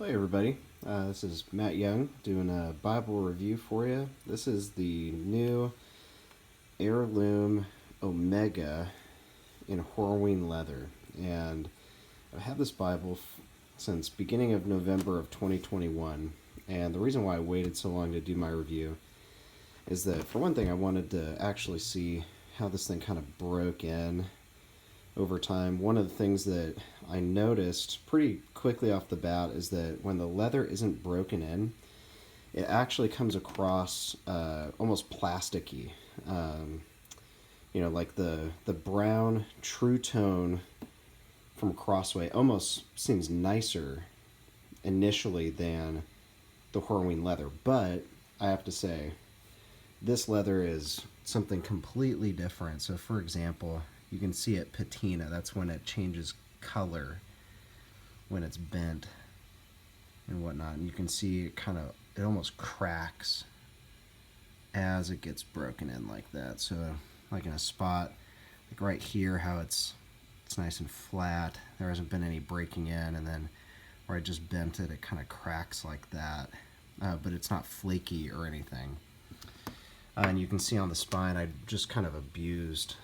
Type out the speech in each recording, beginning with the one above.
Hey everybody, this is Matt Young doing a Bible review for you. This is the new Heirloom Omega in Horween leather, and I've had this Bible since beginning of November of 2021. And the reason why I waited so long to do my review is that, for one thing, I wanted to actually see how this thing kind of broke in over time. One of the things that I noticed pretty quickly off the bat is that when the leather isn't broken in, it actually comes across almost plasticky. Like the brown true tone from Crossway almost seems nicer initially than the Horween leather. But I have to say, this leather is something completely different. So, for example, you can see it patina. That's when it changes color, when it's bent and whatnot. And you can see it almost cracks as it gets broken in like that. So, like in a spot, like right here, how it's nice and flat. There hasn't been any breaking in, and then where I just bent it, it kind of cracks like that. But it's not flaky or anything. And you can see on the spine, I just kind of abused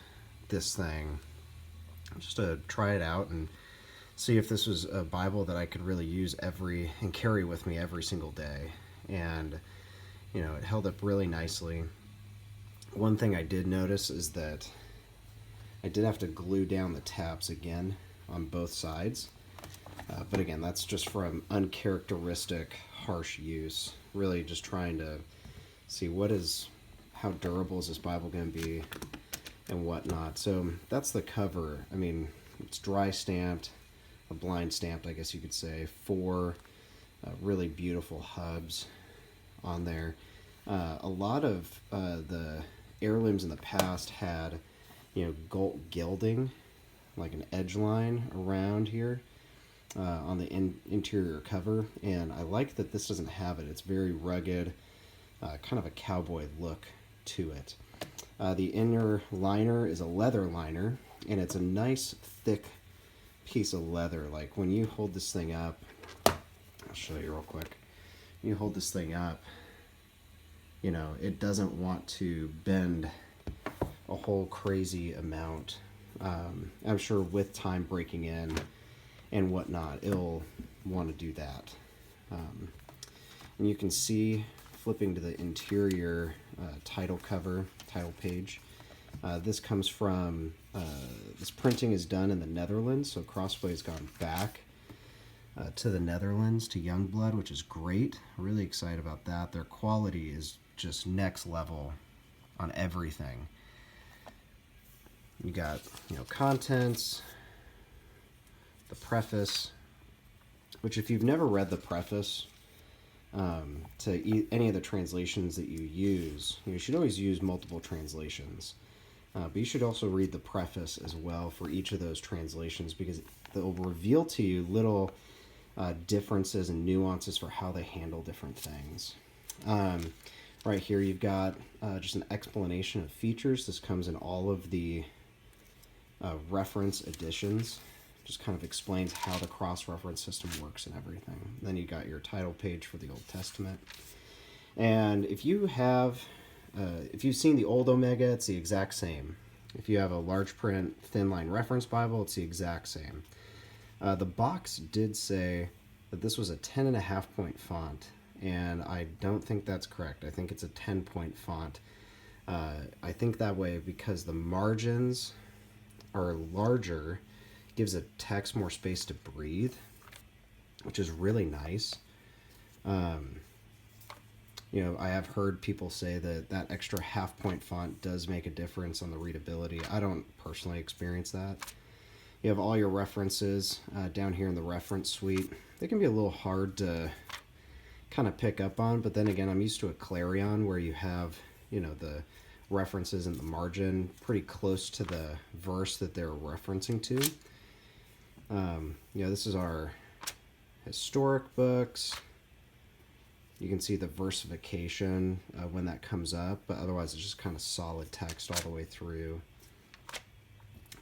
this thing just to try it out and see if this was a Bible that I could really use and carry with me every single day. And it held up really nicely. One thing I did notice is that I did have to glue down the tabs again on both sides. But again, that's just from uncharacteristic harsh use. Really just trying to see how durable is this Bible going to be and whatnot. So that's the cover. I mean, it's dry stamped, a blind stamped, I guess you could say. 4 really beautiful hubs on there. A lot of the heirlooms in the past had, gold gilding, like an edge line around here on the interior cover. And I like that this doesn't have it. It's very rugged, kind of a cowboy look to it. The inner liner is a leather liner, and it's a nice thick piece of leather. Like when you hold this thing up, I'll show you real quick. When you hold this thing up, it doesn't want to bend a whole crazy amount. I'm sure with time breaking in and whatnot, it'll want to do that. And you can see, flipping to the interior title page, this comes from, this printing is done in the Netherlands, so Crossway's gone back to the Netherlands, to Youngblood, which is great. Really excited about that. Their quality is just next level on everything. You got, contents, the preface, which if you've never read the preface, to any of the translations that you use, you should always use multiple translations. But you should also read the preface as well for each of those translations, because they'll reveal to you little differences and nuances for how they handle different things. Right here you've got just an explanation of features. This comes in all of the reference editions. Just kind of explains how the cross-reference system works and everything. Then you got your title page for the Old Testament. And if you've seen the old Omega, it's the exact same. If you have a large print thin line reference Bible, it's the exact same. The box did say that this was a 10.5 point font, and I don't think that's correct. I think it's a 10-point font. I think that way because the margins are larger, gives the text more space to breathe, which is really nice. I have heard people say that extra half-point font does make a difference on the readability. I don't personally experience that. You have all your references down here in the reference suite. They can be a little hard to kind of pick up on, but then again, I'm used to a Clarion where you have, the references in the margin pretty close to the verse that they're referencing to. This is our historic books. You can see the versification when that comes up, but otherwise it's just kind of solid text all the way through.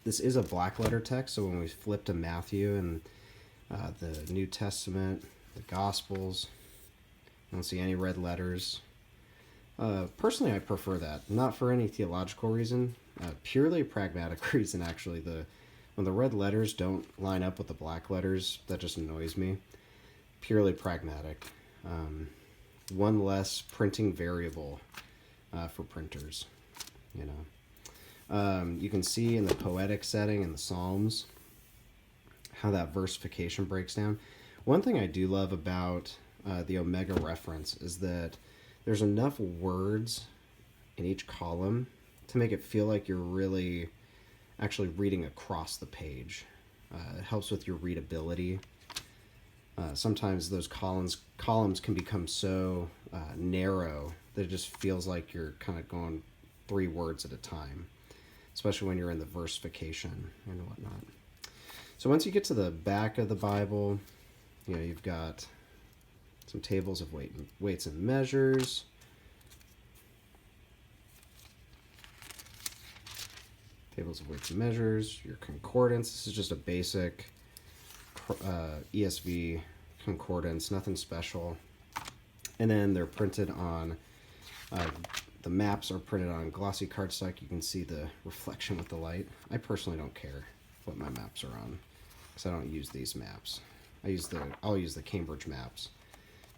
This is a black letter text, so when we flip to Matthew and the New Testament, the Gospels. I don't see any red letters. Personally, I prefer that. Not for any theological reason. Purely a pragmatic reason, actually. When the red letters don't line up with the black letters, that just annoys me. Purely pragmatic. One less printing variable for printers, you know. You can see in the poetic setting in the Psalms how that versification breaks down. One thing I do love about the Omega reference is that there's enough words in each column to make it feel like you're really actually reading across the page. It helps with your readability. Sometimes those columns can become so narrow that it just feels like you're kind of going 3 words at a time, especially when you're in the versification and whatnot. So once you get to the back of the Bible, you know, you've got some tables of weights and measures. Tables of weights and measures, your concordance. This is just a basic ESV concordance, nothing special. And then they're printed on, the maps are printed on glossy cardstock. You can see the reflection with the light. I personally don't care what my maps are on, because I don't use these maps. I'll use the Cambridge maps,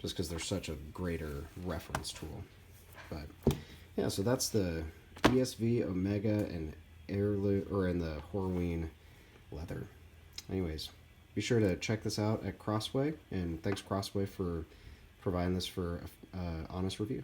just because they're such a greater reference tool. But yeah, so that's the ESV, Omega, and Heirloom, or in the Horween leather. Anyways, be sure to check this out at Crossway, and thanks Crossway for providing this for honest review.